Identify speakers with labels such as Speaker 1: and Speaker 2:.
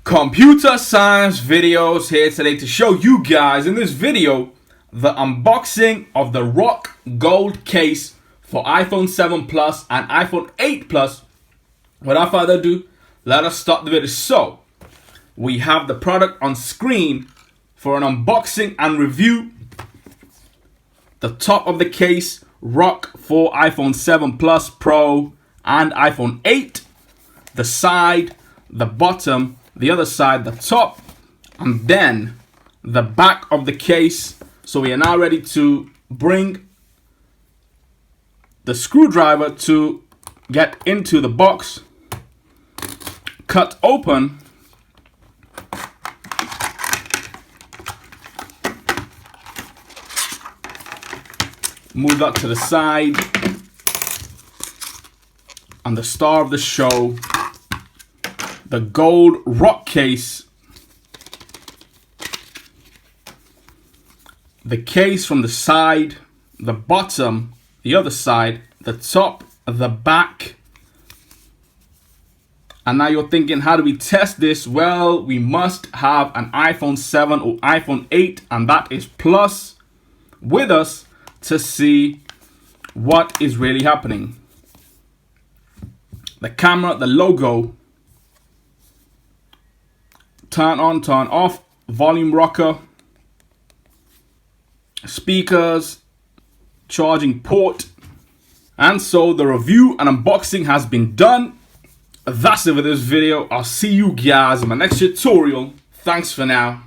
Speaker 1: Computer science videos here today to show you guys in this video the unboxing of the rock gold case for iPhone 7 Plus and iPhone 8 Plus. Without further ado, let us start the video. So we have the product on screen for an unboxing and review. The top of the case, rock for iPhone 7 Plus Pro and iPhone 8. The side, the bottom, the other side, the top, and then the back of the case. So we are now ready to bring the screwdriver to get into the box, cut open, move that to the side, and the star of the show, the gold rock case. The case from the side, the bottom, the other side, the top, the back. And now you're thinking, how do we test this? Well, we must have an iPhone 7 or iPhone 8, and that is Plus, with us to see what is really happening. The camera, the logo, turn on, turn off, volume rocker, speakers, charging port. And so the review and unboxing has been done. That's it for this video. I'll see you guys in my next tutorial. Thanks for now.